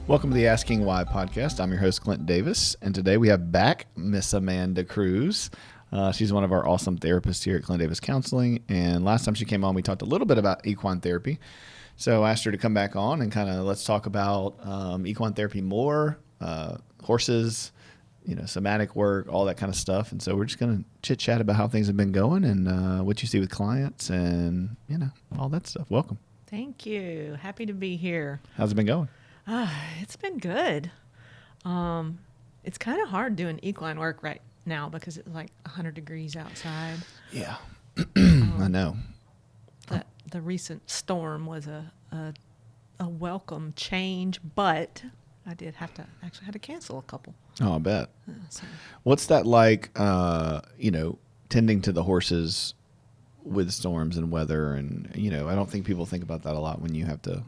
Welcome to the Asking Why podcast. I'm your host, Clint Davis, and today we have back Miss Amanda Cruse. She's one of our awesome therapists here at Clint Davis Counseling, and last time she came on, we talked a little bit about equine therapy. So I asked her to come back on and kind of let's talk about equine therapy more, horses, somatic work, all that kind of stuff. And so we're just going to chit chat about how things have been going and what you see with clients and, all that stuff. Welcome. Thank you. Happy to be here. How's it been going? It's been good. It's kind of hard doing equine work right now because it's like 100 degrees outside. Yeah, I know. The recent storm was a welcome change, but I did have to cancel a couple. Oh, I bet. So. What's that like, tending to the horses with storms and weather? And, I don't think people think about that a lot when you have to.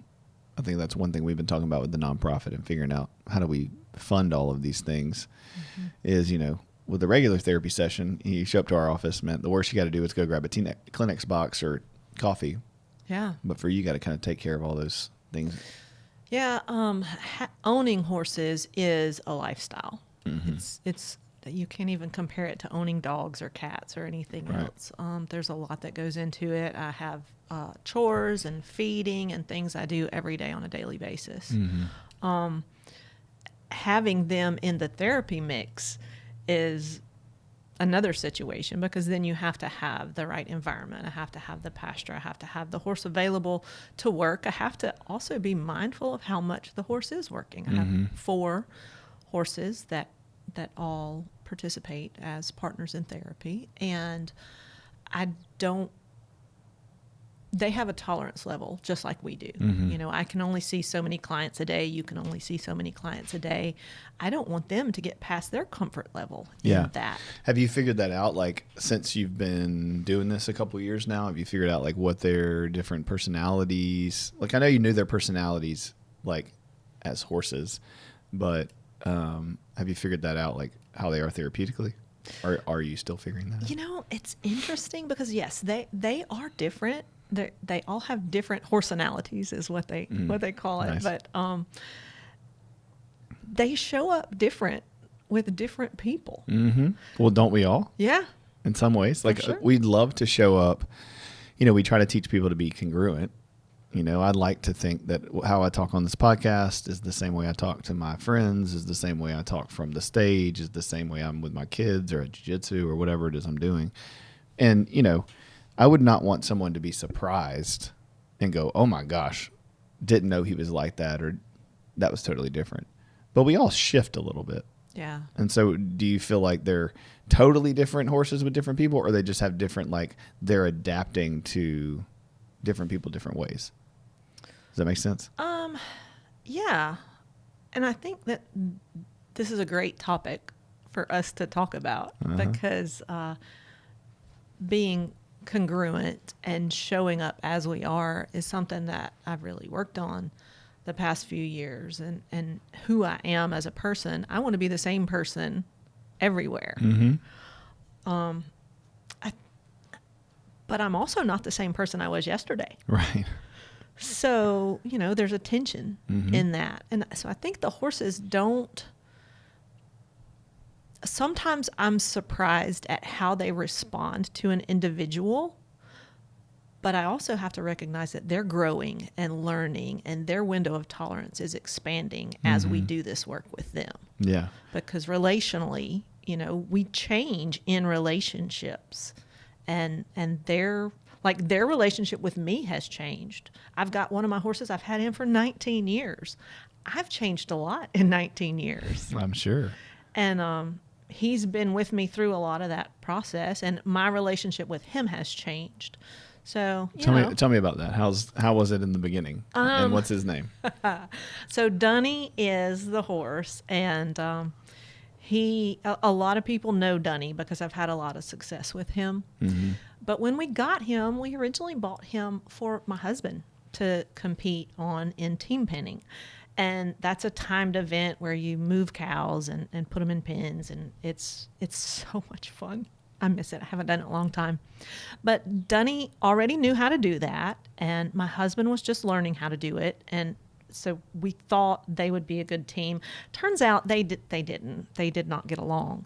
I think that's one thing we've been talking about with the nonprofit and figuring out how do we fund all of these things is, with the regular therapy session, you show up to our office, man, the worst you got to do is go grab a Kleenex box or coffee. Yeah. But for you got to kind of take care of all those things. Yeah. Owning horses is a lifestyle. Mm-hmm. It's you can't even compare it to owning dogs or cats or anything else. There's a lot that goes into it. I have chores and feeding and things I do every day on a daily basis. Mm-hmm. Having them in the therapy mix is another situation because then you have to have the right environment. I have to have the pasture. I have to have the horse available to work. I have to also be mindful of how much the horse is working. I have 4 horses that all participate as partners in therapy, and they have a tolerance level just like we do. Mm-hmm. I can only see so many clients a day. You can only see so many clients a day. I don't want them to get past their comfort level in that. Have you figured that out? Like, since you've been doing this a couple of years now, have you figured out like what their different personalities, like I know you knew their personalities like as horses, but have you figured that out, like how they are therapeutically? Or are you still figuring that out? It's interesting because yes, they are different. They all have different horsenalities is what they call it. Nice. But they show up different with different people. Mm-hmm. Well, don't we all? Yeah. In some ways. Like sure. We'd love to show up. We try to teach people to be congruent. I'd like to think that how I talk on this podcast is the same way I talk to my friends, is the same way I talk from the stage, is the same way I'm with my kids or at jiu-jitsu or whatever it is I'm doing. And, I would not want someone to be surprised and go, oh my gosh, didn't know he was like that, or that was totally different. But we all shift a little bit. Yeah. And so do you feel like they're totally different horses with different people, or they just have different, like they're adapting to different people different ways? Does that make sense? Yeah. And I think that this is a great topic for us to talk about because being congruent and showing up as we are is something that I've really worked on the past few years, and who I am as a person. I want to be the same person everywhere. Mm-hmm. But I'm also not the same person I was yesterday. Right. So, there's a tension in that. And so I think the horses sometimes I'm surprised at how they respond to an individual, but I also have to recognize that they're growing and learning, and their window of tolerance is expanding as we do this work with them. Yeah. Because relationally, we change in relationships, and their relationship with me has changed. I've got one of my horses, I've had him for 19 years. I've changed a lot in 19 years. I'm sure. And he's been with me through a lot of that process, and my relationship with him has changed. So tell me about that. How was it in the beginning? And what's his name? So Dunny is the horse, and a lot of people know Dunny because I've had a lot of success with him. Mm-hmm. But when we got him, we originally bought him for my husband to compete on in team penning. And that's a timed event where you move cows and put them in pens, and it's so much fun. I miss it. I haven't done it in a long time. But Dunny already knew how to do that, and my husband was just learning how to do it. And so we thought they would be a good team. Turns out they didn't. They did not get along.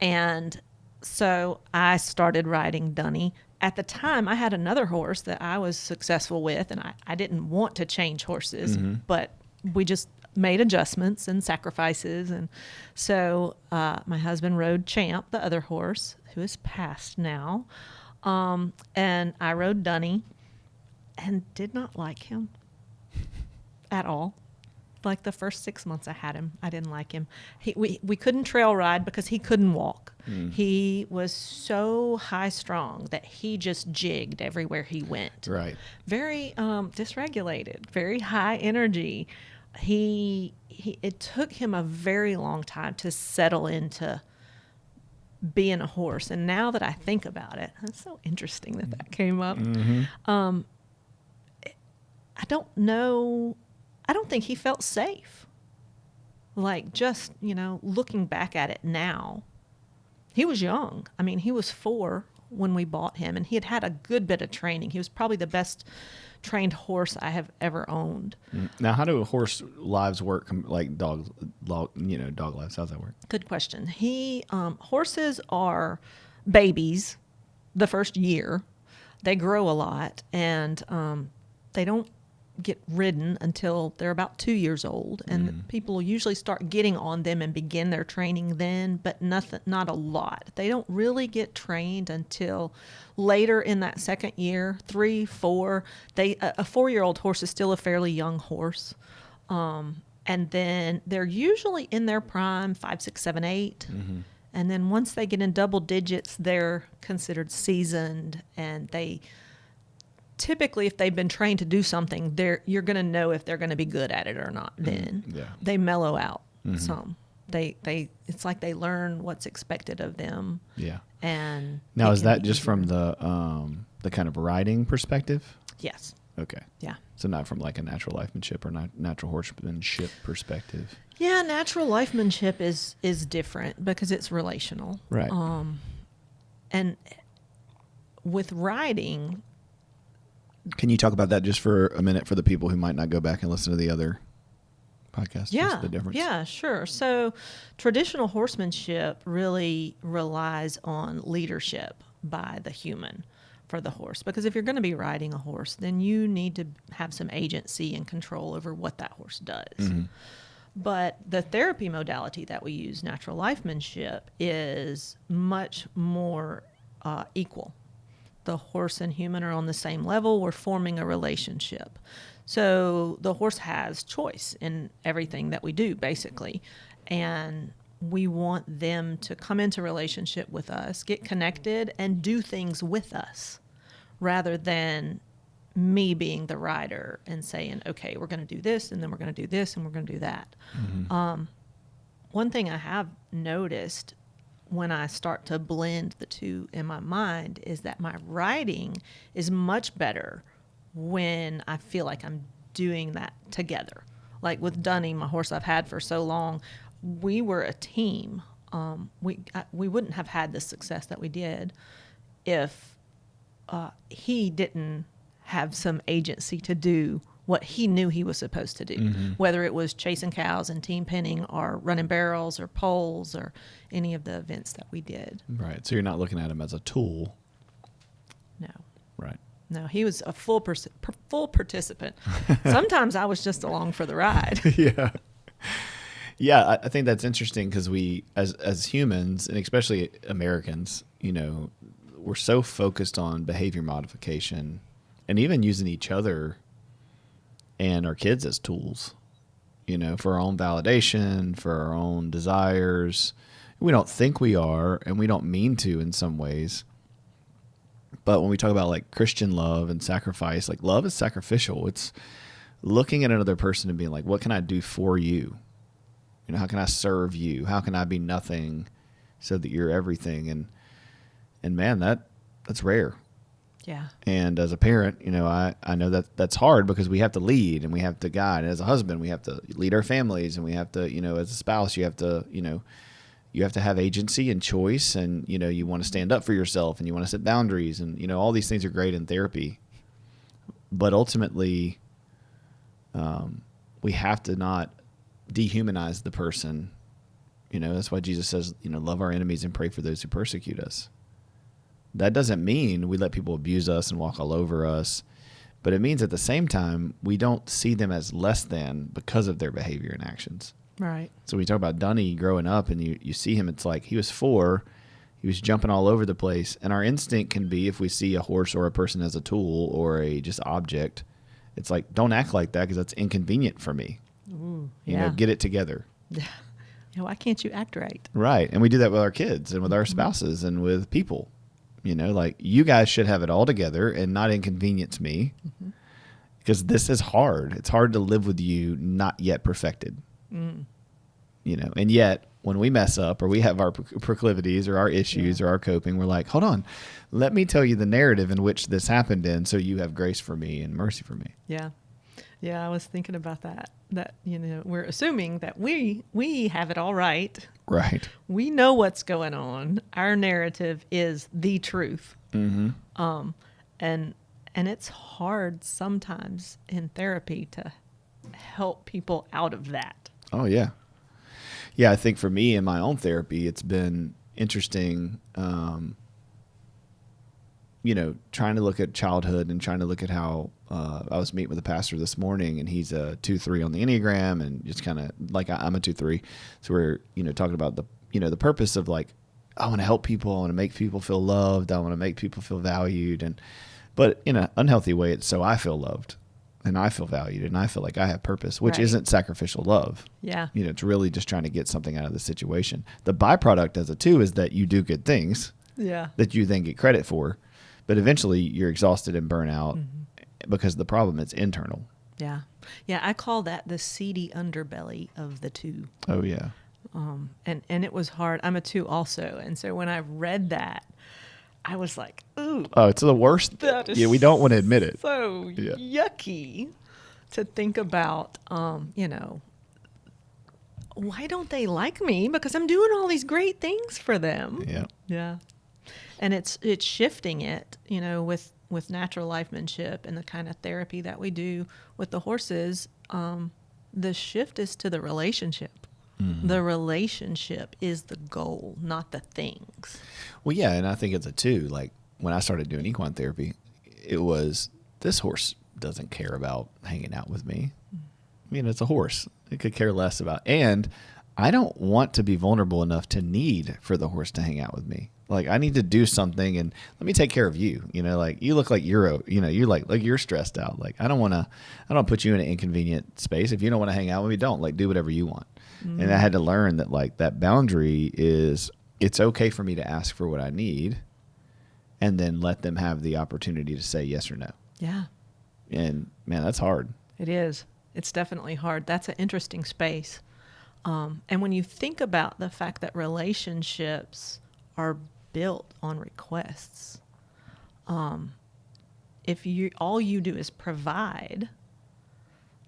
And so I started riding Dunny. At the time, I had another horse that I was successful with, and I didn't want to change horses, but we just made adjustments and sacrifices. And so my husband rode Champ, the other horse, who is passed now. And I rode Dunny and did not like him at all. Like the first 6 months I had him, I didn't like him. We couldn't trail ride because he couldn't walk. He was so high strung that he just jigged everywhere he went. Right. Very dysregulated, very high energy. It took him a very long time to settle into being a horse. And now that I think about it, it's so interesting that came up. I don't know. I don't think he felt safe. Like, just, looking back at it now, he was young. I mean, he was 4 when we bought him, and he had had a good bit of training. He was probably the best trained horse I have ever owned. Now, how do horse lives work, like dog lives? How's that work? Good question. Horses are babies the first year. They grow a lot, and they don't get ridden until they're about 2 years old, and people usually start getting on them and begin their training then, but not a lot. They don't really get trained until later in that second year, 3, 4. A 4-year-old horse is still a fairly young horse, and then they're usually in their prime 5, 6, 7, 8. And then once they get in double digits, they're considered seasoned, and they typically, if they've been trained to do something, you're going to know if they're going to be good at it or not. Then they mellow out some. It's like they learn what's expected of them. Yeah. And now, is that just from the kind of riding perspective? Yes. Okay. Yeah. So not from like a natural lifemanship or natural horsemanship perspective. Yeah, natural lifemanship is different because it's relational. Right. And with riding. Can you talk about that just for a minute for the people who might not go back and listen to the other podcasts? Yeah. Just the difference? Yeah, sure. So traditional horsemanship really relies on leadership by the human for the horse. Because if you're going to be riding a horse, then you need to have some agency and control over what that horse does. But the therapy modality that we use, natural lifemanship, is much more equal. The horse and human are on the same level. We're forming a relationship. So the horse has choice in everything that we do, basically. And we want them to come into relationship with us, get connected, and do things with us, rather than me being the rider and saying, okay, we're going to do this, and then we're going to do this, and we're going to do that. One thing I have noticed when I start to blend the two in my mind is that my riding is much better when I feel like I'm doing that together. Like with Dunny, my horse I've had for so long, we were a team. We wouldn't have had the success that we did if he didn't have some agency to do what he knew he was supposed to do, whether it was chasing cows and team pinning or running barrels or poles or any of the events that we did. Right. So you're not looking at him as a tool. No. Right. No, he was a full participant. Sometimes I was just along for the ride. Yeah. Yeah, I think that's interesting because we, as humans, and especially Americans, we're so focused on behavior modification and even using each other and our kids as tools, for our own validation, for our own desires. We don't think we are, and we don't mean to in some ways. But when we talk about like Christian love and sacrifice, like love is sacrificial. It's looking at another person and being like, what can I do for you? How can I serve you? How can I be nothing so that you're everything? And man, that's rare. Yeah. And as a parent, I know that that's hard because we have to lead and we have to guide. And as a husband, we have to lead our families, and we have to, as a spouse, you have to, you have to have agency and choice, and, you want to stand up for yourself and you want to set boundaries, and, all these things are great in therapy. But ultimately, we have to not dehumanize the person. That's why Jesus says, love our enemies and pray for those who persecute us. That doesn't mean we let people abuse us and walk all over us, but it means at the same time, we don't see them as less than because of their behavior and actions. Right. So we talk about Dunny growing up, and you see him, it's like he was 4, he was jumping all over the place. And our instinct can be, if we see a horse or a person as a tool or a just object, it's like, don't act like that because that's inconvenient for me. Ooh, Get it together. Yeah. Why can't you act right? Right. And we do that with our kids and with our spouses and with people. Like, you guys should have it all together and not inconvenience me, because this is hard. It's hard to live with you not yet perfected. And yet when we mess up or we have our proclivities or our issues or our coping, we're like, hold on, let me tell you the narrative in which this happened in, so you have grace for me and mercy for me. Yeah. Yeah, I was thinking about that. That, we're assuming that we have it all right. Right. We know what's going on. Our narrative is the truth. Mm-hmm. And it's hard sometimes in therapy to help people out of that. Oh, yeah. Yeah, I think for me in my own therapy, it's been interesting, trying to look at childhood and trying to look at how I was meeting with a pastor this morning, and he's a 2-3 on the Enneagram, and just kind of like I'm a 2-3. So we're, talking about the purpose of, like, I want to help people. I want to make people feel loved. I want to make people feel valued. But in an unhealthy way, it's so I feel loved and I feel valued and I feel like I have purpose, which isn't sacrificial love. Yeah. It's really just trying to get something out of the situation. The byproduct as a 2 is that you do good things that you then get credit for. But eventually you're exhausted and burnt out because the problem is internal. Yeah. Yeah, I call that the seedy underbelly of the 2. Oh, yeah. And it was hard. I'm a 2 also. And so when I read that, I was like, ooh. Oh, it's the worst. That is we don't want to admit it. So yucky to think about, why don't they like me? Because I'm doing all these great things for them. Yeah. Yeah. And it's shifting it, with natural lifemanship and the kind of therapy that we do with the horses. The shift is to the relationship. Mm-hmm. The relationship is the goal, not the things. Well, yeah, and I think it's a 2. Like, when I started doing equine therapy, it was, this horse doesn't care about hanging out with me. It's a horse. It could care less about, and I don't want to be vulnerable enough to need for the horse to hang out with me. Like, I need to do something and let me take care of you. Like, you look like you're you're stressed out. Like, I don't put you in an inconvenient space. If you don't want to hang out with me, don't. Like, do whatever you want. Mm-hmm. And I had to learn that, like, that boundary is, it's okay for me to ask for what I need and then let them have the opportunity to say yes or no. Yeah. And man, that's hard. It is. It's definitely hard. That's an interesting space. And when you think about the fact that relationships are built on requests, if all you do is provide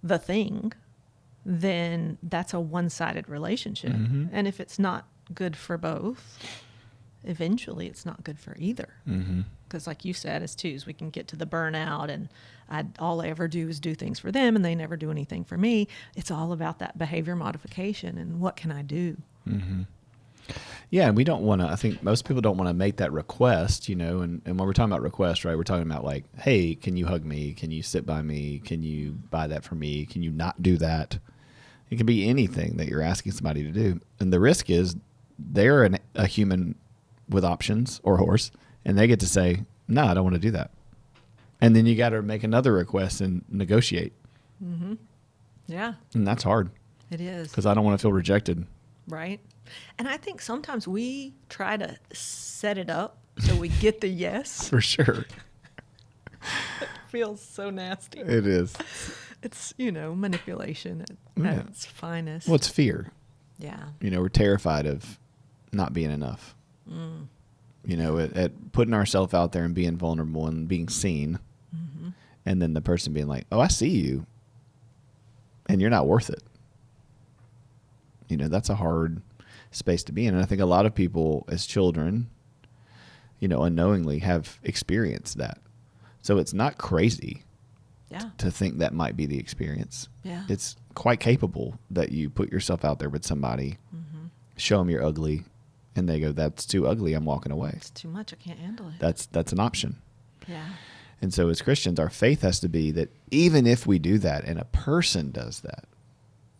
the thing, then that's a one-sided relationship. Mm-hmm. And if it's not good for both, eventually it's not good for either. Because like you said, as 2s, we can get to the burnout, and all I ever do is do things for them and they never do anything for me. It's all about that behavior modification and what can I do? Mm-hmm. Yeah, and we don't want to, I think most people don't want to make that request, and when we're talking about request, right, we're talking about like, hey, can you hug me? Can you sit by me? Can you buy that for me? Can you not do that? It can be anything that you're asking somebody to do. And the risk is they're a human with options, or horse, and they get to say, no, I don't want to do that. And then you got to make another request and negotiate. Mm-hmm. Yeah. And that's hard. It is. Because I don't want to feel rejected. Right. And I think sometimes we try to set it up so we get the yes. For sure. It feels so nasty. It is. It's, manipulation at its finest. Well, it's fear. Yeah. We're terrified of not being enough. At putting ourselves out there and being vulnerable and being seen. Mm-hmm. And then the person being like, oh, I see you. And you're not worth it. That's a hard space to be in. And I think a lot of people as children, unknowingly have experienced that. So it's not crazy. Yeah. to think that might be the experience. Yeah. It's quite capable that you put yourself out there with somebody, show them you're ugly, and they go, "That's too ugly. I'm walking away." It's too much. I can't handle it. That's an option. Yeah. And so as Christians, our faith has to be that even if we do that and a person does that,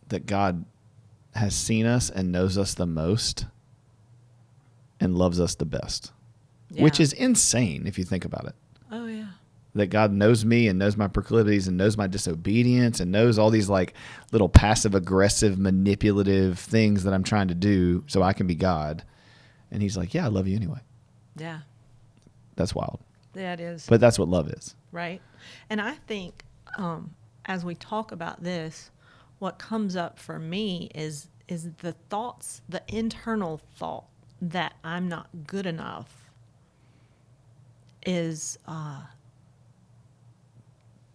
that God has seen us and knows us the most and loves us the best, which is insane if you think about it. Oh, yeah. That God knows me and knows my proclivities and knows my disobedience and knows all these like little passive aggressive manipulative things that I'm trying to do so I can be God. And he's like, yeah, I love you anyway. Yeah. That's wild. Yeah, it is. But that's what love is. Right. And I think as we talk about this, what comes up for me is the thoughts, the internal thought that I'm not good enough is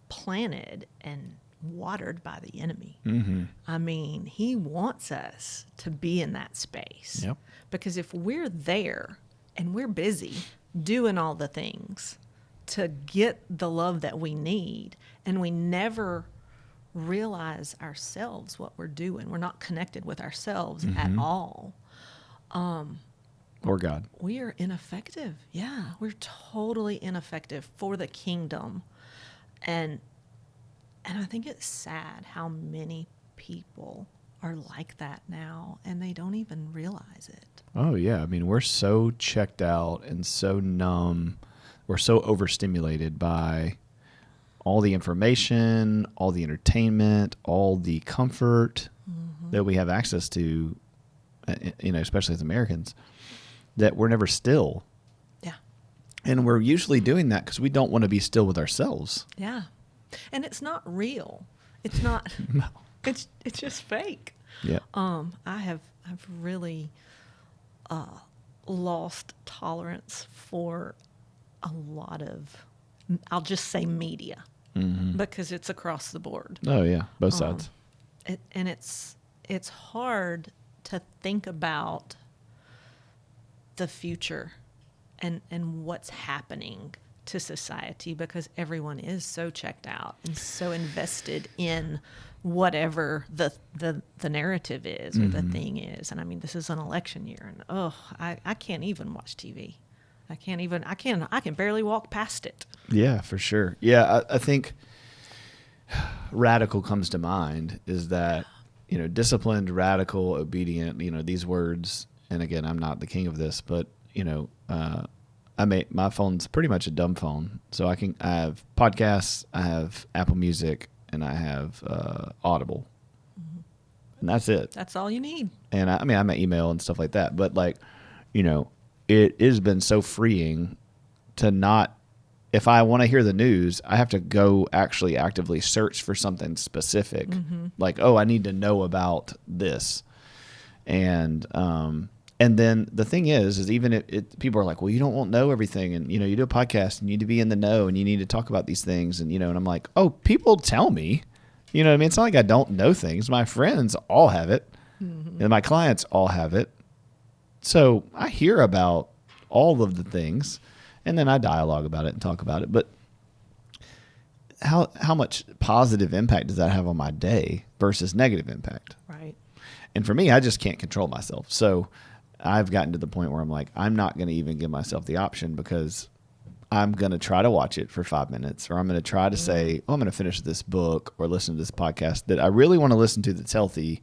planted and watered by the enemy. Mm-hmm. I mean, he wants us to be in that space. Yep. Because if we're there and we're busy doing all the things to get the love that we need, and we never realize ourselves what we're doing, we're not connected with ourselves at all. Or God. We are ineffective. Yeah, we're totally ineffective for the kingdom. And I think it's sad how many people are like that now, and they don't even realize it. Oh, yeah. I mean, we're so checked out and so numb. We're so overstimulated by all the information, all the entertainment, all the comfort that we have access to, especially as Americans, that we're never still. Yeah. And we're usually doing that because we don't want to be still with ourselves. Yeah. And it's not real. It's not. No. It's just fake. Yeah. I've really lost tolerance for a lot of, I'll just say media, because it's across the board. Oh, yeah. Both sides. And it's hard to think about the future and what's happening to society, because everyone is so checked out and so invested in whatever the narrative is or the thing is. And I mean, this is an election year, and I can't even watch TV. I can barely walk past it. Yeah, for sure. Yeah, I think radical comes to mind is that, disciplined, radical, obedient, these words. And again, I'm not the king of this, but, my phone's pretty much a dumb phone. So I have podcasts, I have Apple Music, and I have Audible. And that's it. That's all you need. And I have my email and stuff like that. But it has been so freeing to not, if I want to hear the news, I have to go actually actively search for something specific. Like, I need to know about this. And then the thing is even if people are like, well, you don't know everything. And, you do a podcast and you need to be in the know and you need to talk about these things. And, and I'm like, people tell me, what I mean? It's not like I don't know things. My friends all have it. And my clients all have it. So I hear about all of the things and then I dialogue about it and talk about it. But how much positive impact does that have on my day versus negative impact? Right. And for me, I just can't control myself. So I've gotten to the point where I'm like, I'm not going to even give myself the option because I'm going to try to watch it for 5 minutes, or I'm going to try to say, I'm going to finish this book or listen to this podcast that I really want to listen to that's healthy.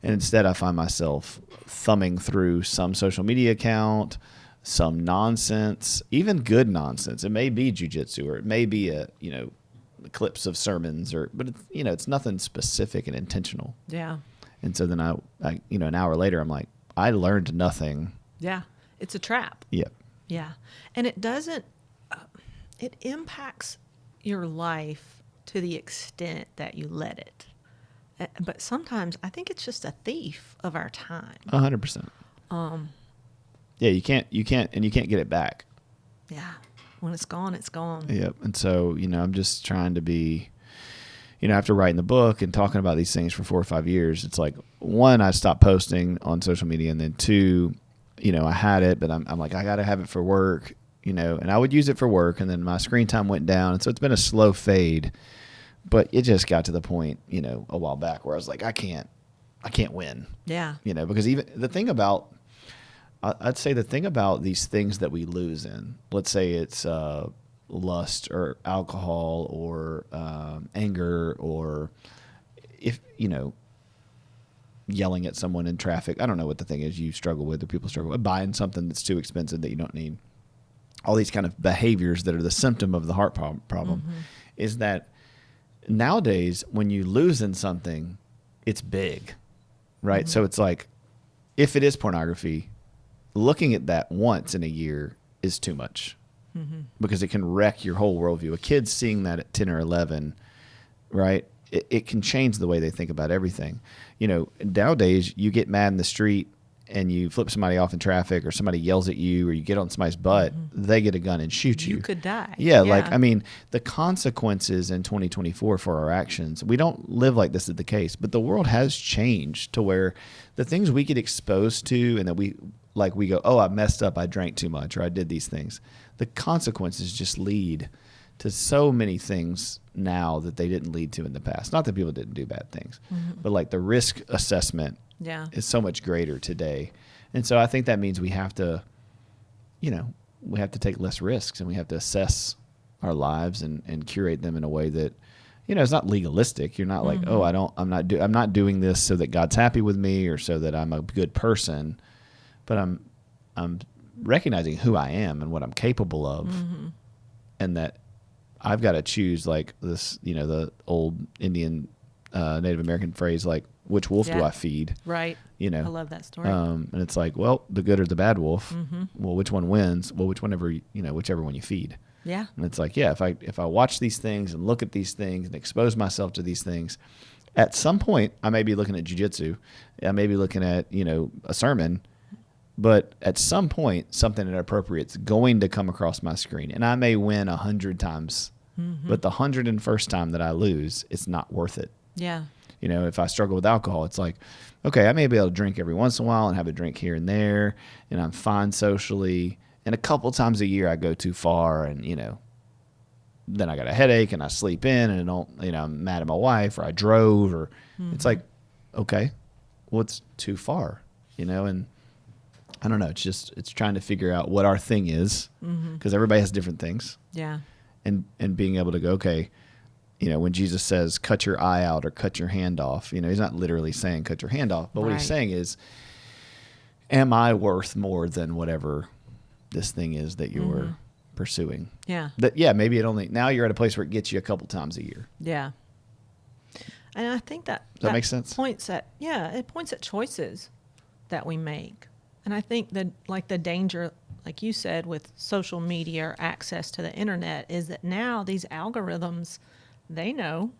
And instead I find myself thumbing through some social media account, some nonsense, even good nonsense. It may be jujitsu, or it may be clips of sermons, but it's nothing specific and intentional. Yeah. And so then I an hour later, I'm like, I learned nothing. Yeah. It's a trap. Yep. Yeah. And it doesn't, it impacts your life to the extent that you let it. But sometimes I think it's just a thief of our time. 100%. Yeah, you can't get it back. Yeah. When it's gone, it's gone. Yep. And so, I'm just trying to be, after writing the book and talking about these things for 4 or 5 years, it's like, one, I stopped posting on social media, and then two, I had it, but I'm like, I got to have it for work, and I would use it for work, and then my screen time went down. And so it's been a slow fade. But it just got to the point, a while back where I was like, I can't win. Yeah. Because even the thing about, I'd say the thing about these things that we lose in, let's say it's lust or alcohol or anger, or if, yelling at someone in traffic. I don't know what the thing is you struggle with or people struggle with, buying something that's too expensive that you don't need. All these kind of behaviors that are the symptom of the heart problem is that nowadays when you lose in something, it's big, right? So it's like, if it is pornography, looking at that once in a year is too much because it can wreck your whole worldview. A kid seeing that at 10 or 11, right? It can change the way they think about everything. Nowadays you get mad in the street and you flip somebody off in traffic, or somebody yells at you, or you get on somebody's butt, they get a gun and shoot you. You could die. Yeah. The consequences in 2024 for our actions, we don't live like this is the case, but the world has changed to where the things we get exposed to and that we go, oh, I messed up, I drank too much, or I did these things. The consequences just lead to so many things now that they didn't lead to in the past. Not that people didn't do bad things, but the risk assessment is so much greater today. And so I think that means we have to, we have to take less risks, and we have to assess our lives and curate them in a way that, it's not legalistic. You're not like, oh, I'm not doing this so that God's happy with me or so that I'm a good person, but I'm recognizing who I am and what I'm capable of, and that I've got to choose this, the old Indian, Native American phrase, which wolf do I feed? Right. I love that story. And it's like, well, the good or the bad wolf. Well, which one wins? Well, whichever one you feed. Yeah. And it's like, yeah, if I watch these things and look at these things and expose myself to these things, at some point I may be looking at jiu-jitsu. I may be looking at, a sermon, but at some point something inappropriate's going to come across my screen, and I may win 100 times, but the 101st time that I lose, it's not worth it. Yeah. If I struggle with alcohol, it's like, okay, I may be able to drink every once in a while and have a drink here and there, and I'm fine socially. And a couple times a year I go too far, and, then I got a headache and I sleep in, and I'm mad at my wife, or I drove, or it's like, okay, well, it's too far, and I don't know. It's trying to figure out what our thing is, because everybody has different things. Yeah. And being able to go, okay, when Jesus says, cut your eye out or cut your hand off, he's not literally saying cut your hand off, but what he's saying is, am I worth more than whatever this thing is that you're pursuing? Yeah. Maybe now you're at a place where it gets you a couple times a year. Yeah. And I think that makes sense. It points at choices that we make. And I think that the danger, like you said, with social media or access to the internet, is that now these algorithms, they know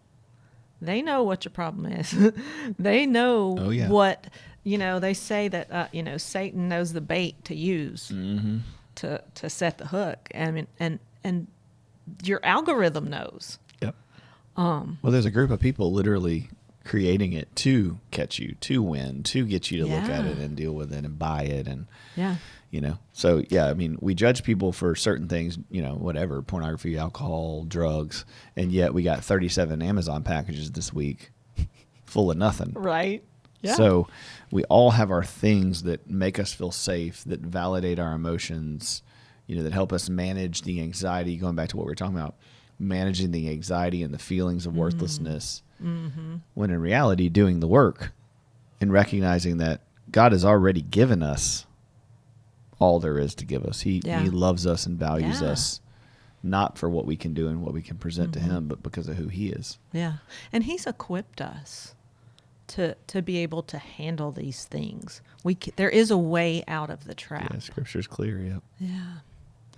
what your problem is. They know what, they say that, Satan knows the bait to use to set the hook. And your algorithm knows. Yep. Well, there's a group of people literally creating it to catch you, to win, to get you to look at it and deal with it and buy it. And, so, we judge people for certain things, whatever, pornography, alcohol, drugs. And yet we got 37 Amazon packages this week full of nothing. Right. Yeah. So we all have our things that make us feel safe, that validate our emotions, that help us manage the anxiety, going back to what we were talking about, managing the anxiety and the feelings of worthlessness. When in reality, doing the work and recognizing that God has already given us all there is to give us. He loves us and values us, not for what we can do and what we can present to him, but because of who he is. Yeah. And he's equipped us to be able to handle these things. There is a way out of the trap. Yeah, Scripture's clear. Yep. Yeah.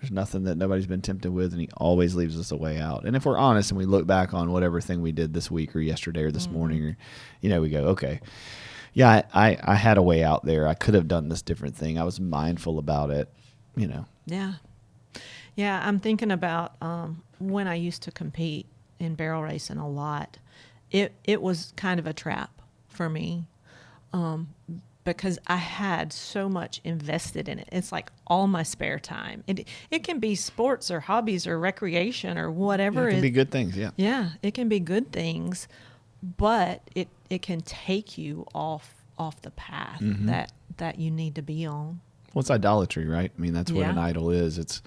There's nothing that nobody's been tempted with, and he always leaves us a way out. And if we're honest and we look back on whatever thing we did this week or yesterday or this morning, or, we go, okay, yeah, I had a way out there. I could have done this different thing. I was mindful about it, Yeah. Yeah, I'm thinking about when I used to compete in barrel racing a lot. It was kind of a trap for me because I had so much invested in it. It's like all my spare time. It can be sports or hobbies or recreation or whatever. It can be good things, yeah. Yeah, it can be good things, but it can take you off the path that you need to be on. Well, it's idolatry, right? I mean, that's what an Yeah. idol is. It's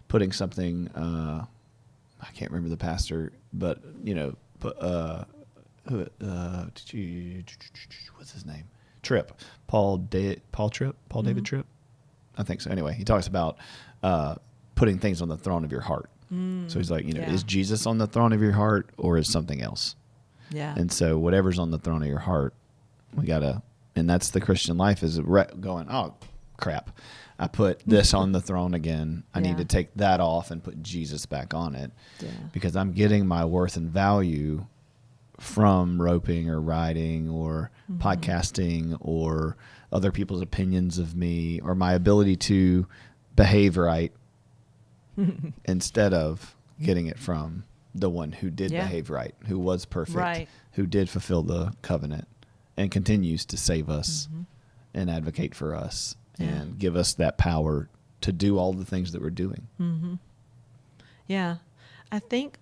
putting something, I can't remember the pastor, but, what's his name? Tripp. David Tripp? I think so. Anyway, he talks about putting things on the throne of your heart. So he's like, Yeah. is Jesus on the throne of your heart or is something else? Yeah. And so whatever's on the throne of your heart, we got to, and that's the Christian life, is going, oh, crap. I put this on the throne again. I need to take that off and put Jesus back on it, because I'm getting my worth and value from roping or riding or podcasting or other people's opinions of me or my ability to behave right instead of getting it from the one who did behave right, who was perfect, who did fulfill the covenant and continues to save us and advocate for us and give us that power to do all the things that we're doing. Mm-hmm. Yeah. I think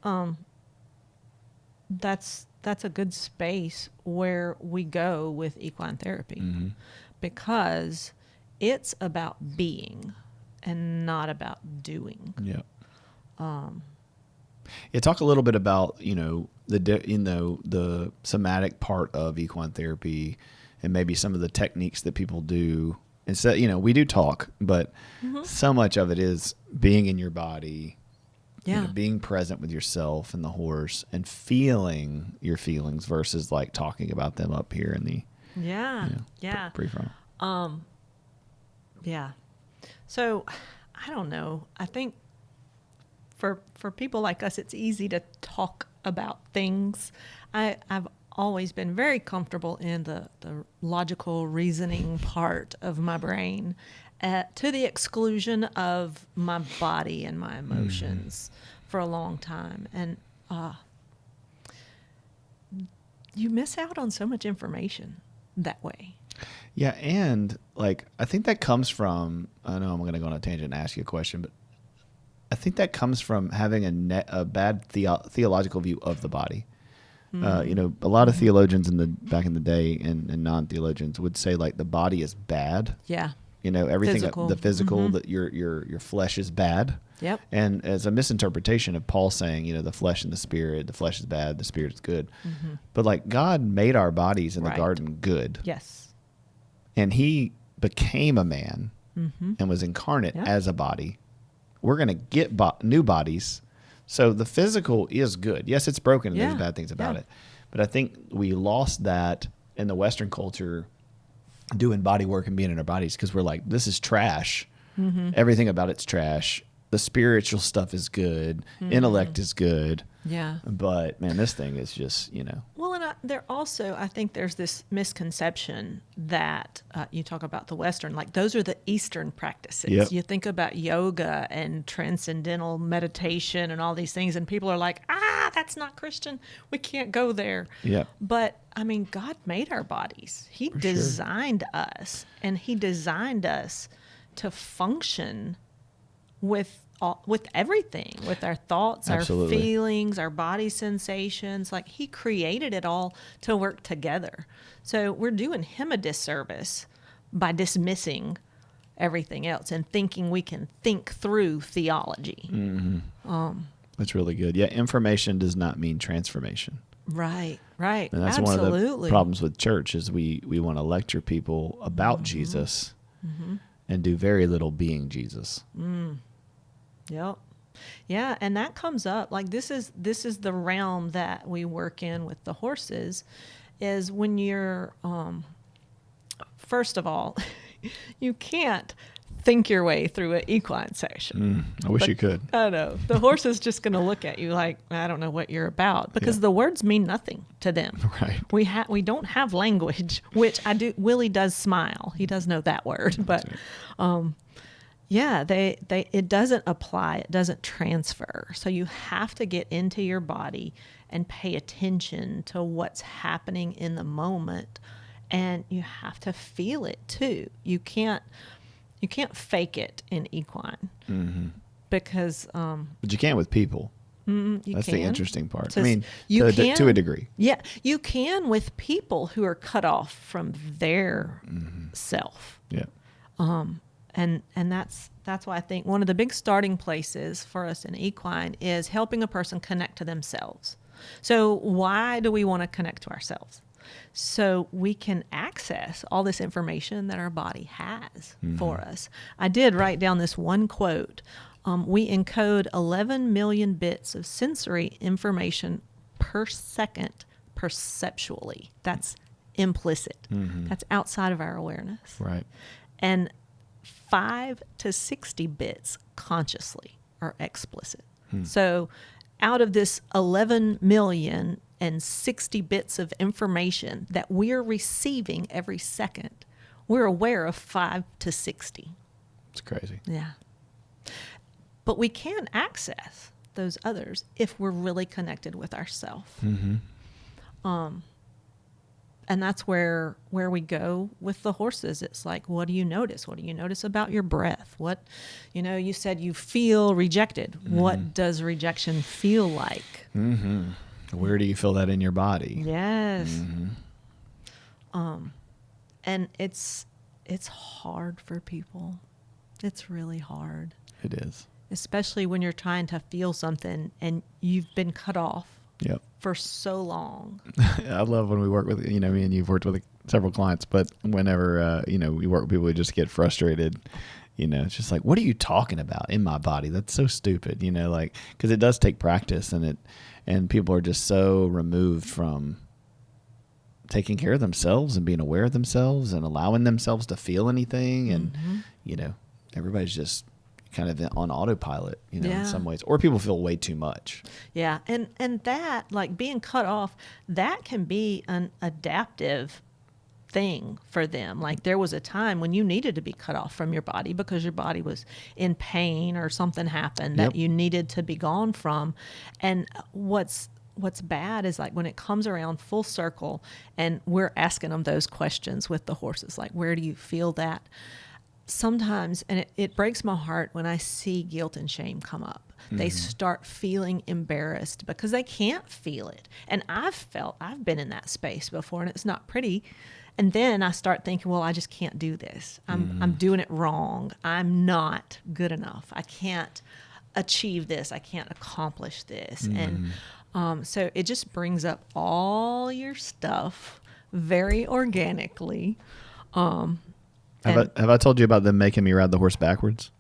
that's a good space where we go with equine therapy, because it's about being and not about doing. Yeah. Talk a little bit about, the somatic part of equine therapy and maybe some of the techniques that people do. Instead, we do talk, but so much of it is being in your body, being present with yourself and the horse and feeling your feelings versus like talking about them up here in the pre-front. Yeah. So I don't know. I think for people like us, it's easy to talk about things. I've always been very comfortable in the logical reasoning part of my brain, to the exclusion of my body and my emotions for a long time. And you miss out on so much information that way. Yeah, and like I think that comes from, I know I'm going to go on a tangent and ask you a question, but I think that comes from having a bad theological view of the body. A lot of theologians back in the day and non-theologians would say like the body is bad. Yeah. Everything, Physical. the physical, that your flesh is bad. Yep. And as a misinterpretation of Paul saying, the flesh and the spirit, the flesh is bad, the spirit is good. But like God made our bodies in the garden good. Yes. And he became a man and was incarnate as a body. We're going to get new bodies. So the physical is good. Yes, it's broken and there's bad things about it. But I think we lost that in the Western culture, doing body work and being in our bodies, because we're like, this is trash. Everything about it's trash. The spiritual stuff is good. Intellect is good. Yeah. But man, this thing is just, Well, and I think there's this misconception that you talk about the Western, like those are the Eastern practices. Yep. You think about yoga and transcendental meditation and all these things, and people are like, that's not Christian. We can't go there. Yeah. But I mean, God made our bodies. He designed us, and He designed us to function with everything, with our thoughts, Absolutely. our feelings, our body sensations. Like He created it all to work together. So we're doing Him a disservice by dismissing everything else and thinking we can think through theology. That's really good. Yeah, information does not mean transformation. Right. And that's one of the problems with church is we want to lecture people about Jesus and do very little being Jesus. Yep. Yeah, and that comes up, like this is the realm that we work in with the horses, is when you're first of all, you can't think your way through an equine session. I wish you could. I know. The horse is just going to look at you like, I don't know what you're about, because the words mean nothing to them. Right. We don't have language, which I do. Willie does smile. He does know that word, but it doesn't apply. It doesn't transfer. So you have to get into your body and pay attention to what's happening in the moment and you have to feel it too. You can't fake it in equine, because But you can with people. you That's can. the interesting part. To, I mean, you to, can, to a degree. Yeah, you can with people who are cut off from their self. Yeah. And that's why I think one of the big starting places for us in equine is helping a person connect to themselves. So why do we want to connect to ourselves? So we can access all this information that our body has for us. I did write down this one quote. We encode 11 million bits of sensory information per second perceptually. That's implicit. That's outside of our awareness. Right. And 5 to 60 bits consciously or explicit. So out of this 11 million and 60 bits of information that we're receiving every second, we're aware of 5 to 60. It's crazy. Yeah. But we can access those others if we're really connected with ourselves. And that's where we go with the horses. It's like, what do you notice? What do you notice about your breath? What, you said you feel rejected. What does rejection feel like? Where do you feel that in your body? Yes. And it's hard for people. It's really hard. It is. Especially when you're trying to feel something and you've been cut off Yep. for so long. I love when we work with, me and you've worked with several clients, but whenever, we work with people who just get frustrated, it's just like, what are you talking about in my body? That's so stupid, because it does take practice and people are just so removed from taking care of themselves and being aware of themselves and allowing themselves to feel anything. And, everybody's just kind of on autopilot, in some ways, or people feel way too much. Yeah. And that, like being cut off, that can be an adaptive thing for them. Like there was a time when you needed to be cut off from your body because your body was in pain or something happened that you needed to be gone from. And what's bad is like when it comes around full circle and we're asking them those questions with the horses, like, where do you feel that? Sometimes, and it breaks my heart when I see guilt and shame come up. They start feeling embarrassed because they can't feel it. And I've been in that space before, and it's not pretty. And then I start thinking, well, I just can't do this. I'm doing it wrong. I'm not good enough. I can't achieve this. I can't accomplish this. And so it just brings up all your stuff very organically. Have I told you about them making me ride the horse backwards?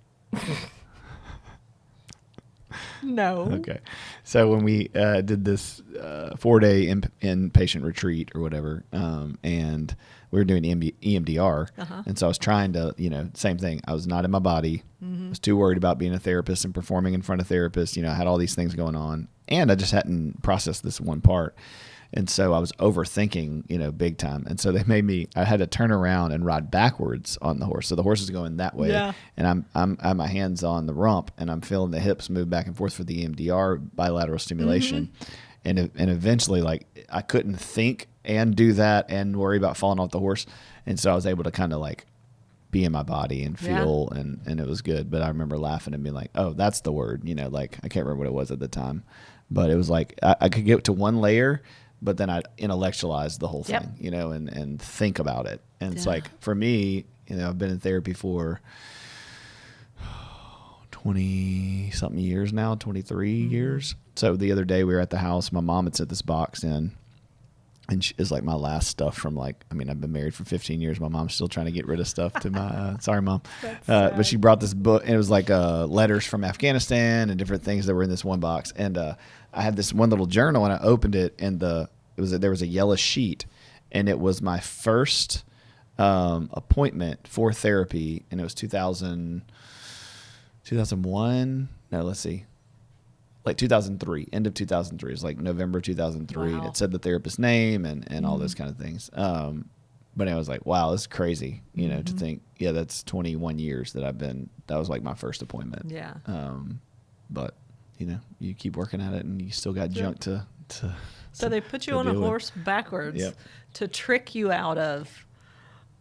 No. Okay. So when we did this 4-day inpatient retreat or whatever, and we were doing EMDR, and so I was trying to, same thing. I was not in my body. I was too worried about being a therapist and performing in front of therapists. I had all these things going on, and I just hadn't processed this one part. And so I was overthinking, big time. And so I had to turn around and ride backwards on the horse. So the horse is going that way, and I have my hands on the rump, and I'm feeling the hips move back and forth for the EMDR, bilateral stimulation. And eventually, like, I couldn't think and do that and worry about falling off the horse. And so I was able to kind of like be in my body and feel, and it was good. But I remember laughing and being like, oh, that's the word, like, I can't remember what it was at the time, but it was like, I could get to one layer, but then I intellectualize the whole thing, and think about it. And it's like, for me, I've been in therapy for 20 something years now, 23 years. So the other day we were at the house, my mom had sent this box in, and it's like my last stuff from I've been married for 15 years. My mom's still trying to get rid of stuff to my, sorry, Mom. But she brought this book, and it was like letters from Afghanistan and different things that were in this one box. And I had this one little journal, and I opened it, and there was a yellow sheet, and it was my first appointment for therapy, and it was 2001. No, let's see. Like 2003, end of 2003. It was like November 2003. Wow. And it said the therapist's name and all those kind of things. But I was like, wow, this is crazy, to think, that's 21 years that was like my first appointment. Yeah. But, you keep working at it, and you still got junk to So they put you to on a deal with. horse backwards Yep. to trick you out of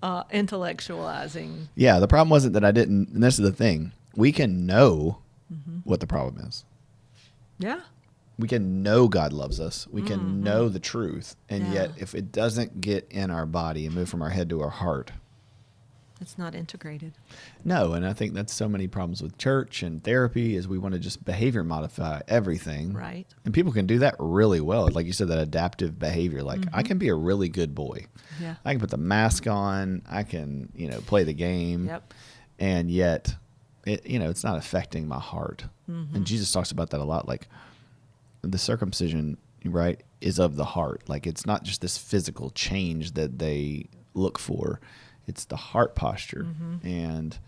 intellectualizing. Yeah, the problem wasn't that I didn't, and this is the thing. We can know what the problem is. Yeah. We can know God loves us. We can know the truth. And Yeah. yet, if it doesn't get in our body and move from our head to our heart, It's not integrated. no. And I think that's so many problems with church and therapy is we want to just behavior modify everything. Right. And people can do that really well. Like you said, that adaptive behavior. Like I can be a really good boy. Yeah. I can put the mask on. I can, play the game. Yep. And yet, it's not affecting my heart. And Jesus talks about that a lot. Like the circumcision, right, is of the heart. Like it's not just this physical change that they look for. It's the heart posture and,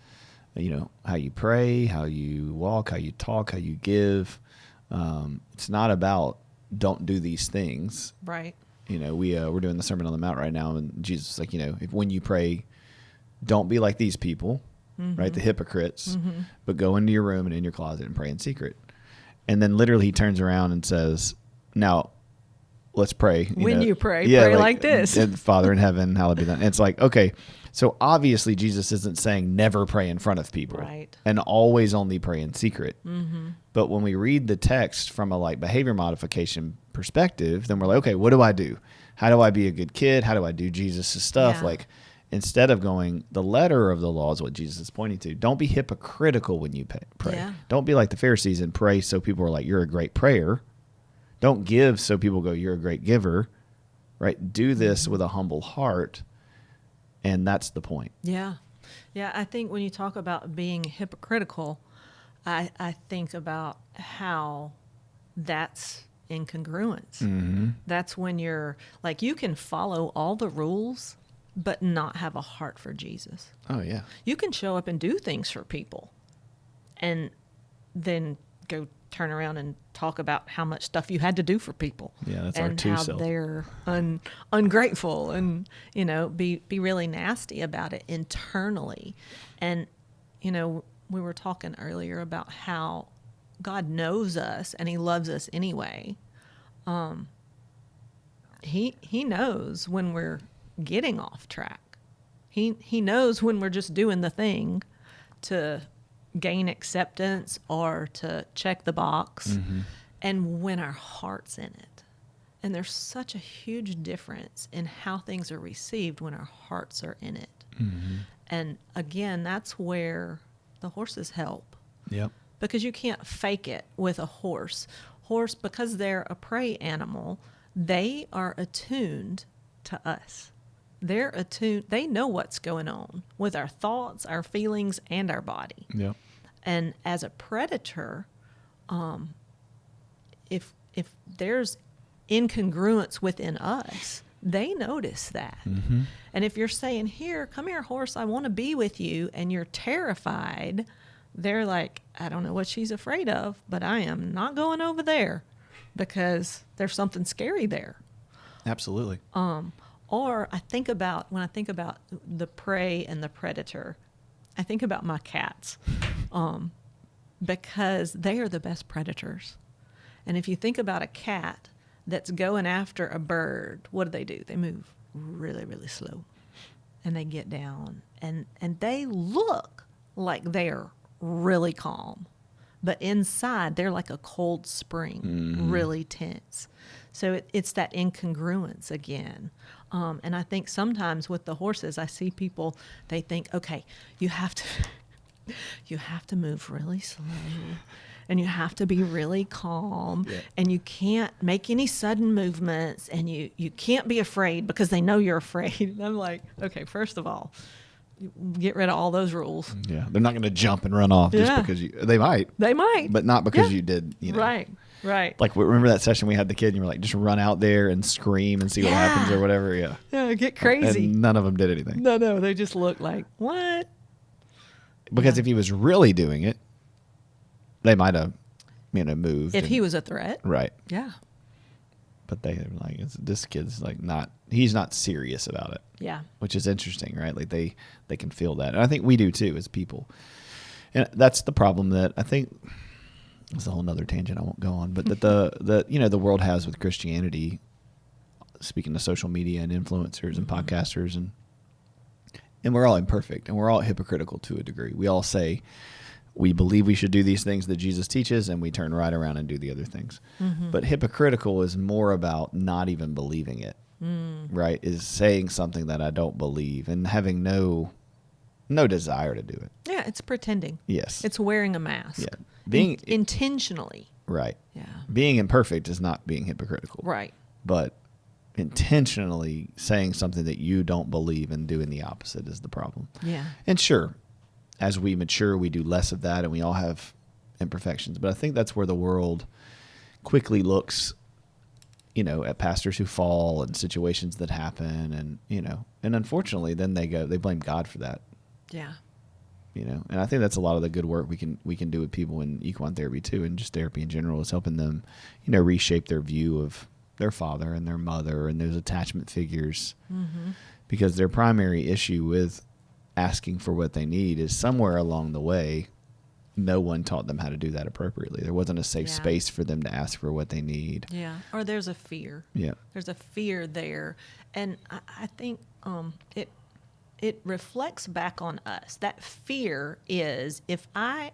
how you pray, how you walk, how you talk, how you give. It's not about don't do these things. Right. We're doing the Sermon on the Mount right now, and Jesus is like, if when you pray, don't be like these people, right, the hypocrites, but go into your room and in your closet and pray in secret. And then literally he turns around and says, now, let's pray. You pray, pray like this. Father in heaven, hallowed be thy name. It's like, okay, so obviously Jesus isn't saying never pray in front of people. Right. And always only pray in secret. But when we read the text from a behavior modification perspective, then we're like, okay, what do I do? How do I be a good kid? How do I do Jesus' stuff? Yeah. Instead of going, the letter of the law is what Jesus is pointing to. Don't be hypocritical when you pray. Yeah. Don't be like the Pharisees and pray so people are like, you're a great prayer. Don't give so people go, you're a great giver, right? Do this with a humble heart, and that's the point. Yeah. Yeah, I think when you talk about being hypocritical, I think about how that's incongruence. That's when you're like, you can follow all the rules, but not have a heart for Jesus. Oh, yeah. You can show up and do things for people and then go turn around and talk about how much stuff you had to do for people. Yeah, that's our and two how self. they're ungrateful and, be really nasty about it internally. And, we were talking earlier about how God knows us and he loves us anyway. He knows when we're getting off track. He knows when we're just doing the thing to gain acceptance or to check the box, and when our heart's in it. And there's such a huge difference in how things are received when our hearts are in it. And again, that's where the horses help. Yep. Because you can't fake it with a horse. Horse, because they're a prey animal, they are attuned to us. They're attuned. They know what's going on with our thoughts, our feelings, and our body. Yep. And as a predator, if there's incongruence within us, they notice that. And if you're saying, here, come here, horse, I want to be with you, and you're terrified, they're like, I don't know what she's afraid of, but I am not going over there because there's something scary there. Absolutely. Or when I think about the prey and the predator, I think about my cats, because they are the best predators. And if you think about a cat that's going after a bird, what do? They move really, really slow, and they get down, and they look like they're really calm, but inside they're like a cold spring, really tense. So it's that incongruence again. And I think sometimes with the horses, I see people, they think, okay, you have to move really slow, and you have to be really calm, and you can't make any sudden movements, and you can't be afraid because they know you're afraid. And I'm like, okay, first of all, get rid of all those rules. Yeah. They're not going to jump and run off just because they might, but not because you did, Right. Like, remember that session we had the kid and you were like, just run out there and scream and see what happens or whatever. Yeah. Yeah, get crazy. And none of them did anything. No, they just look like, what? Because if he was really doing it, they might have, moved. If he was a threat. Right. Yeah. But they like, this kid's like he's not serious about it. Yeah. Which is interesting, right? Like they can feel that. And I think we do too as people. And that's the problem that I think it's a whole nother tangent I won't go on, but that the world has with Christianity, speaking to social media and influencers and podcasters, and we're all imperfect and we're all hypocritical to a degree. We all say we believe we should do these things that Jesus teaches, and we turn right around and do the other things. But hypocritical is more about not even believing it, right? Is saying something that I don't believe and having no desire to do it. Yeah, it's pretending. Yes. It's wearing a mask. Yeah. Being intentionally. Right. Yeah. Being imperfect is not being hypocritical. Right. But intentionally saying something that you don't believe and doing the opposite is the problem. Yeah. And sure, as we mature, we do less of that, and we all have imperfections. But I think that's where the world quickly looks, at pastors who fall and situations that happen, and unfortunately, then they blame God for that. Yeah. And I think that's a lot of the good work we can do with people in equine therapy too, and just therapy in general, is helping them, reshape their view of their father and their mother and those attachment figures, because their primary issue with asking for what they need is somewhere along the way, no one taught them how to do that appropriately. There wasn't a safe space for them to ask for what they need. Yeah. Or there's a fear. Yeah. There's a fear there. And I think it reflects back on us. That fear is, if I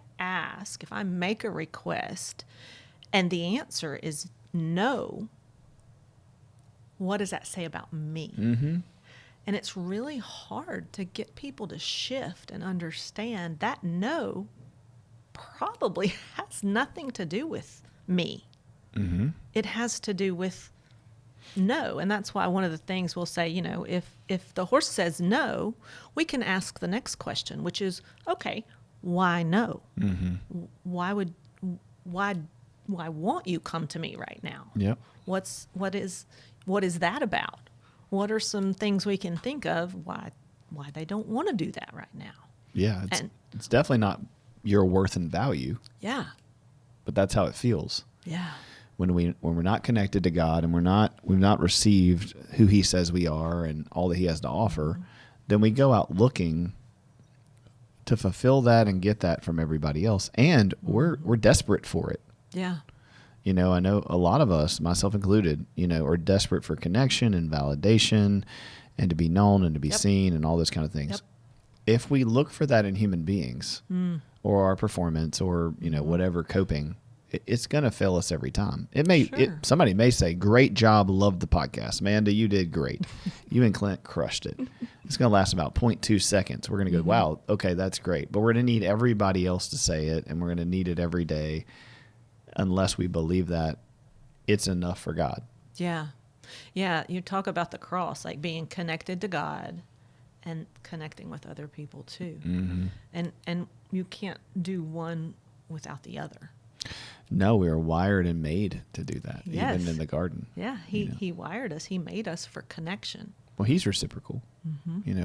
make a request and the answer is no, what does that say about me? And it's really hard to get people to shift and understand that no probably has nothing to do with me. It has to do with no. And that's why one of the things we'll say, if the horse says no, we can ask the next question, which is, okay, why no? Why won't you come to me right now? Yep. What is that about? What are some things we can think of why they don't want to do that right now? Yeah, it's definitely not your worth and value. Yeah. But that's how it feels. Yeah. When we're not connected to God and we've not received who He says we are and all that He has to offer, then we go out looking to fulfill that and get that from everybody else, and we're desperate for it. Yeah. I know a lot of us, myself included, are desperate for connection and validation and to be known and to be seen and all those kind of things. Yep. If we look for that in human beings or our performance or, whatever coping, it's going to fail us every time. Somebody may say, great job, loved the podcast. Amanda, you did great. You and Clint crushed it. It's going to last about 0.2 seconds. We're going to go, wow, okay, that's great. But we're going to need everybody else to say it, and we're going to need it every day, unless we believe that it's enough for God. Yeah. Yeah. You talk about the cross, like being connected to God and connecting with other people too. And you can't do one without the other. No, we are wired and made to do that, even in the garden. Yeah. He wired us. He made us for connection. Well, He's reciprocal.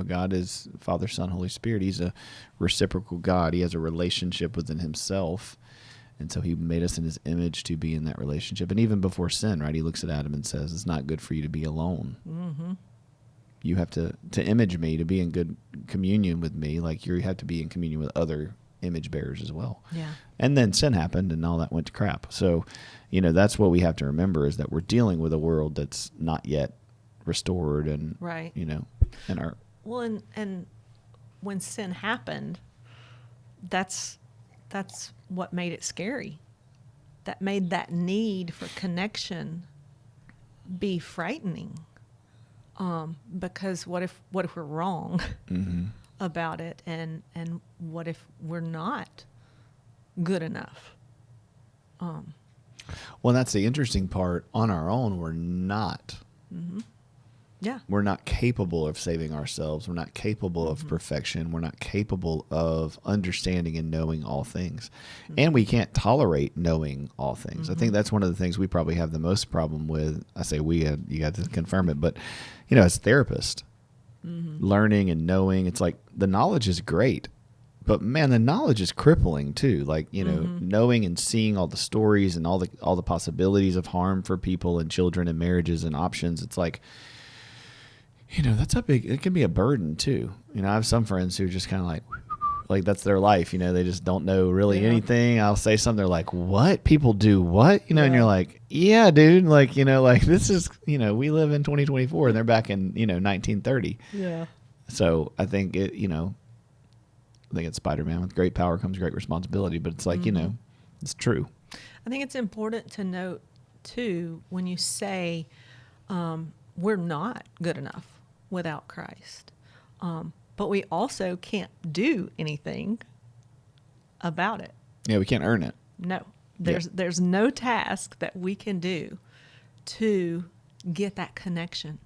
God is Father, Son, Holy Spirit. He's a reciprocal God. He has a relationship within Himself. And so He made us in His image to be in that relationship. And even before sin, right, He looks at Adam and says, it's not good for you to be alone. You have to image me, to be in good communion with me, like you have to be in communion with other image bearers as well. Yeah. And then sin happened and all that went to crap. So, that's what we have to remember, is that we're dealing with a world that's not yet restored and, right. And our... Well, and when sin happened, that's what made it scary. That made that need for connection be frightening. Because what if we're wrong about it, and what if we're not good enough? Well, that's the interesting part. On our own, we're not. Yeah. We're not capable of saving ourselves. We're not capable of perfection. We're not capable of understanding and knowing all things. And we can't tolerate knowing all things. I think that's one of the things we probably have the most problem with. I say we, you got to confirm it, but, as therapists, learning and knowing, it's like the knowledge is great. But man, the knowledge is crippling too. Like, knowing and seeing all the stories and all the possibilities of harm for people and children and marriages and options. It's like, that's it can be a burden too. I have some friends who are just kind of Like that's their life, they just don't know really Yeah. anything. I'll say something, they're like, what? People do what? And Yeah. you're like, yeah, dude. Like, like this is, we live in 2024 and they're back in, 1930. Yeah. So I think I think it's Spider-Man. With great power comes great responsibility, but it's like, it's true. I think it's important to note too, when you say, we're not good enough without Christ. But we also can't do anything about it. Yeah, we can't earn it. No, there's no task that we can do to get that connection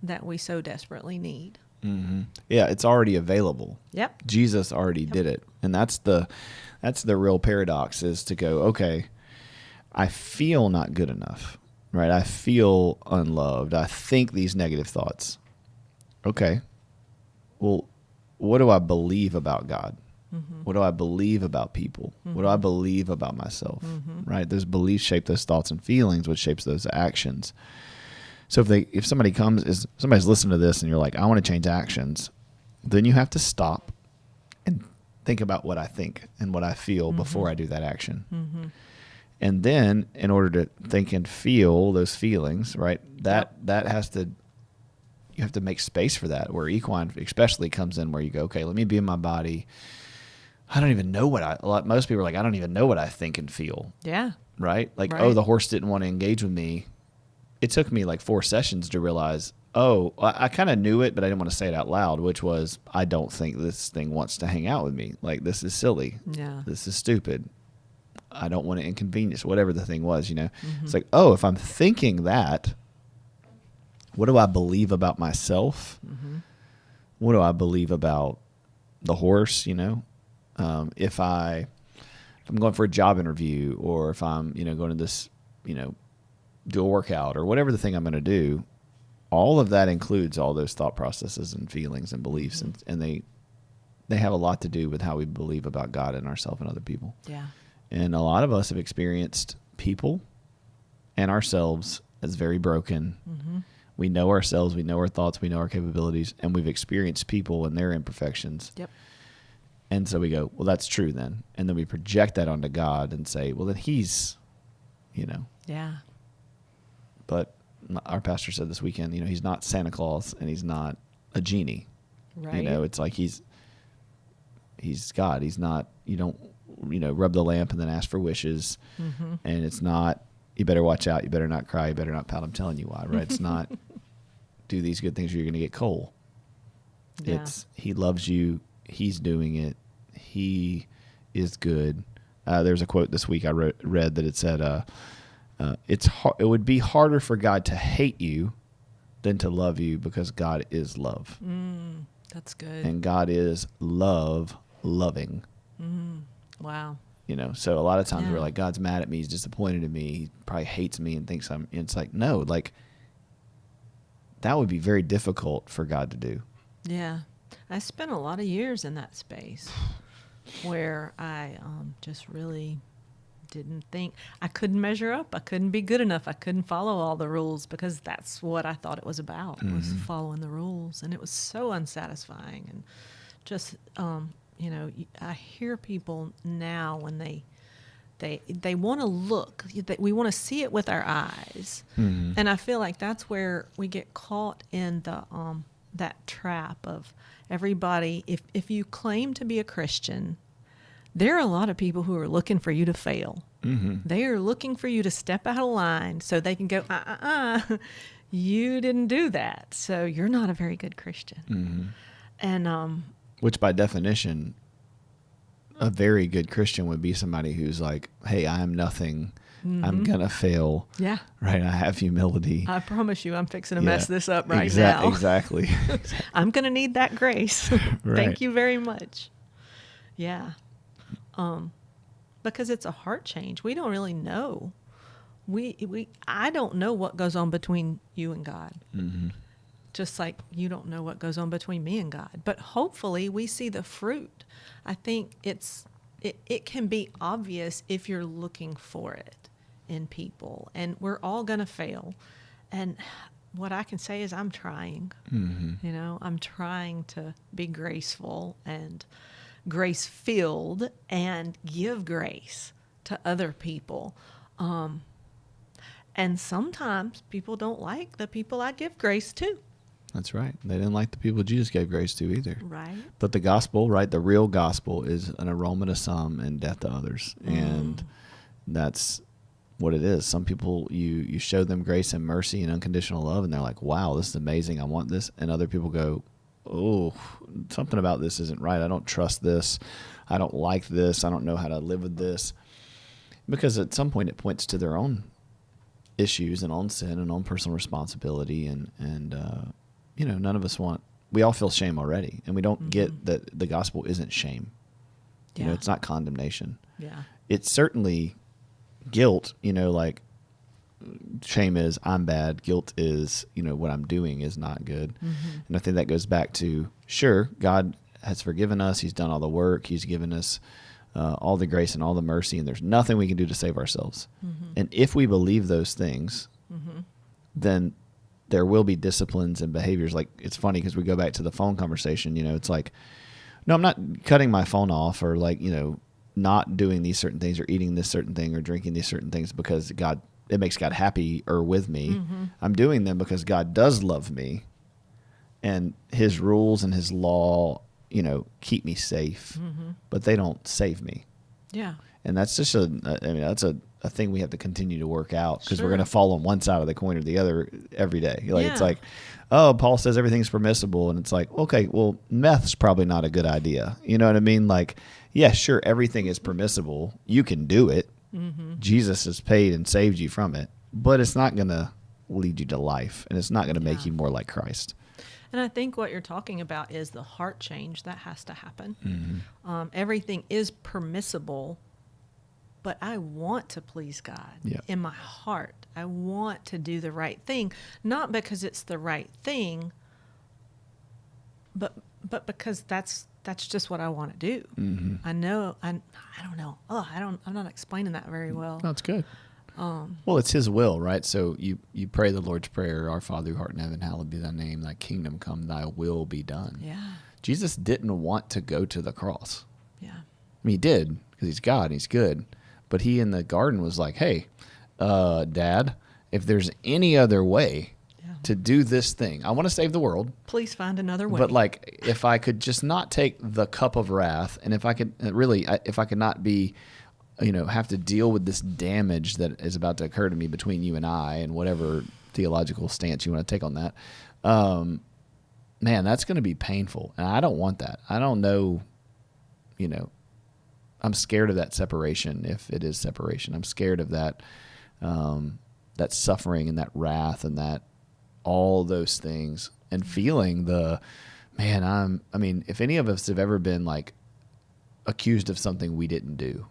that we so desperately need. Mm-hmm. Yeah, it's already available. Yep. Jesus already did it, and that's the real paradox, is to go, okay, I feel not good enough, right? I feel unloved. I think these negative thoughts. Okay, well, what do I believe about God? Mm-hmm. What do I believe about people? Mm-hmm. What do I believe about myself? Mm-hmm. Right? Those beliefs shape those thoughts and feelings, which shapes those actions. So if somebody's listening to this and you're like, I want to change actions, then you have to stop and think about what I think and what I feel before I do that action. Mm-hmm. And then in order to think and feel those feelings, right, that has to, you have to make space for that, where Equine especially comes in, where you go, okay, let me be in my body. I don't even know most people are like, I don't even know what I think and feel. Yeah. Right? Like, right. Oh, the horse didn't want to engage with me. It took me like 4 sessions to realize, I kind of knew it, but I didn't want to say it out loud, which was, I don't think this thing wants to hang out with me. Like, this is silly. Yeah. This is stupid. I don't want to inconvenience, whatever the thing was, It's like, if I'm thinking that, what do I believe about myself? Mm-hmm. What do I believe about the horse, If I'm going for a job interview, or if I'm, going to this, do a workout, or whatever the thing I'm going to do, all of that includes all those thought processes and feelings and beliefs, mm-hmm. and they have a lot to do with how we believe about God and ourselves and other people. Yeah. And a lot of us have experienced people and ourselves as very broken. Mm-hmm. We know ourselves, we know our thoughts, we know our capabilities, and we've experienced people and their imperfections. Yep. And so we go, well, that's true then. And then we project that onto God and say, well, then he's, Yeah. But our pastor said this weekend, he's not Santa Claus and he's not a genie. Right. It's like he's God. He's not, you don't, rub the lamp and then ask for wishes. Mm-hmm. And it's not, you better watch out. You better not cry. You better not pout. I'm telling you why, right? It's not do these good things or you're going to get coal. Yeah. It's he loves you. He's doing it. He is good. There's a quote this week I read that it said, it would be harder for God to hate you than to love you, because God is love. That's good. And God is loving. Wow. So a lot of times we're like, God's mad at me. He's disappointed in me. He probably hates me and thinks I'm, and it's like, no, like that would be very difficult for God to do. Yeah. I spent a lot of years in that space where I just really didn't think I couldn't measure up. I couldn't be good enough. I couldn't follow all the rules, because that's what I thought it was about, was following the rules. And it was so unsatisfying. And just, I hear people now when they want to look, we want to see it with our eyes. Mm-hmm. And I feel like that's where we get caught in the that trap of everybody. If you claim to be a Christian, there are a lot of people who are looking for you to fail. Mm-hmm. They are looking for you to step out of line so they can go, you didn't do that, so you're not a very good Christian. Mm-hmm. And which by definition, a very good Christian would be somebody who's like, hey, I am nothing. Mm-hmm. I'm going to fail. Yeah. Right? I have humility. I promise you I'm fixing to mess this up right now. Exactly. I'm going to need that grace. Right. Thank you very much. Yeah. Because it's a heart change. We don't really know. I don't know what goes on between you and God. Mm-hmm. Just like you don't know what goes on between me and God. But hopefully we see the fruit. I think it can be obvious if you're looking for it in people. And we're all going to fail. And what I can say is I'm trying. Mm-hmm. I'm trying to be graceful and grace filled and give grace to other people. And sometimes people don't like the people I give grace to. That's right. They didn't like the people Jesus gave grace to either. Right. But the gospel, right, the real gospel is an aroma to some and death to others. And that's what it is. Some people, you show them grace and mercy and unconditional love, and they're like, wow, this is amazing. I want this. And other people go, oh, something about this isn't right. I don't trust this. I don't like this. I don't know how to live with this. Because at some point it points to their own issues and own sin and own personal responsibility. And none of us we all feel shame already. And we don't get that the gospel isn't shame. Yeah. It's not condemnation. Yeah. It's certainly guilt, like shame is I'm bad. Guilt is, what I'm doing is not good. And I think that goes back to, sure, God has forgiven us. He's done all the work. He's given us all the grace and all the mercy, and there's nothing we can do to save ourselves. And if we believe those things, then there will be disciplines and behaviors. Like, it's funny because we go back to the phone conversation, it's like, no, I'm not cutting my phone off or not doing these certain things or eating this certain thing or drinking these certain things because it makes God happy or with me. I'm doing them because God does love me, and his rules and his law, keep me safe, but they don't save me. Yeah. And that's just that's a thing we have to continue to work out because we're going to fall on one side of the coin or the other every day. It's like, oh, Paul says everything's permissible. And it's like, okay, well, meth's probably not a good idea. You know what I mean? Like, yeah, sure, everything is permissible. You can do it. Jesus has paid and saved you from it, but it's not going to lead you to life, and it's not going to make you more like Christ. And I think what you're talking about is the heart change that has to happen. Everything is permissible, but I want to please God in my heart. I want to do the right thing, not because it's the right thing, but because that's just what I want to do. I know. I don't know. I'm not explaining that very well. That's good. Well, it's his will, right? So you pray the Lord's Prayer, our Father who art in heaven, hallowed be thy name, thy kingdom come, thy will be done. Yeah. Jesus didn't want to go to the cross. Yeah. I mean, he did because he's God and he's good. But he in the garden was like, hey, Dad, if there's any other way to do this thing, I want to save the world. Please find another way. But if I could just not take the cup of wrath, and if I could if I could not be, have to deal with this damage that is about to occur to me between you and I, and whatever theological stance you want to take on that, man, that's going to be painful. And I don't want that. I don't know, I'm scared of that separation, if it is separation. I'm scared of that, that suffering and that wrath and that all those things, and feeling if any of us have ever been accused of something we didn't do,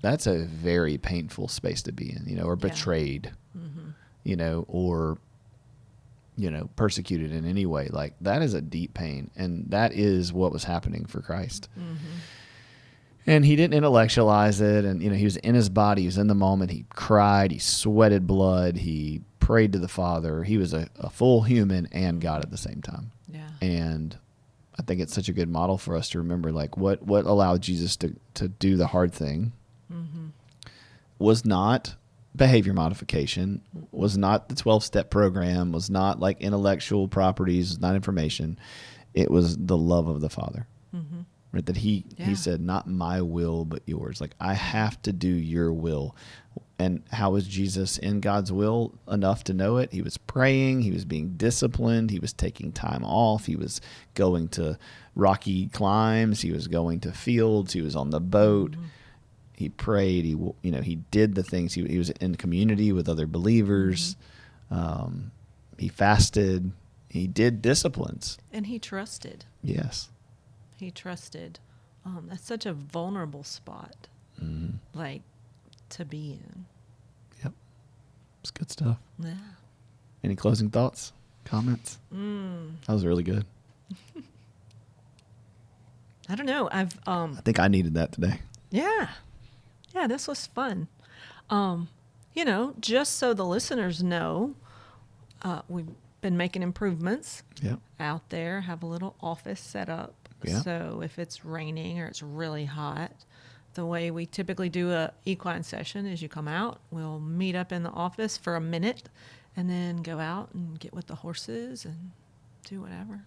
that's a very painful space to be in, or betrayed, or, persecuted in any way. That is a deep pain. And that is what was happening for Christ. And he didn't intellectualize it. And, he was in his body. He was in the moment. He cried. He sweated blood. He prayed to the Father. He was a full human and God at the same time. Yeah. And I think it's such a good model for us to remember, what allowed Jesus to do the hard thing was not behavior modification, was not the 12-step program, was not intellectual properties, not information. It was the love of the Father. Right? That he said, not my will, but yours. I have to do your will. And how was Jesus in God's will enough to know it? He was praying. He was being disciplined. He was taking time off. He was going to rocky climbs. He was going to fields. He was on the boat. He prayed. He did the things. He was in community with other believers. He fasted. He did disciplines. And he trusted. Yes. He trusted. That's such a vulnerable spot, to be in. Yep. It's good stuff. Yeah. Any closing thoughts, comments? That was really good. I don't know. I think I needed that today. Yeah. Yeah, this was fun. Just so the listeners know, we've been making improvements out there, have a little office set up. Yeah. So if it's raining or it's really hot, the way we typically do a equine session is you come out, we'll meet up in the office for a minute, and then go out and get with the horses and do whatever.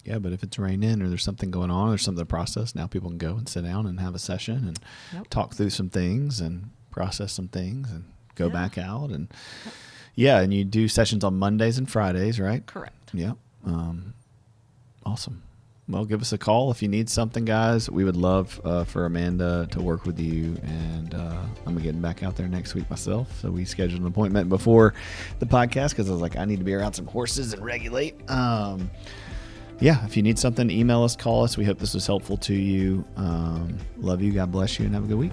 Yeah, but if it's raining or there's something going on or there's something to process, now people can go and sit down and have a session and talk through some things and process some things and go back out. And and you do sessions on Mondays and Fridays, right? Correct. Yeah. Awesome. Well, give us a call if you need something, guys. We would love for Amanda to work with you, and I'm getting back out there next week myself. So we scheduled an appointment before the podcast because I was like, I need to be around some horses and regulate. If you need something, email us, call us. We hope this was helpful to you. Love you. God bless you, and have a good week.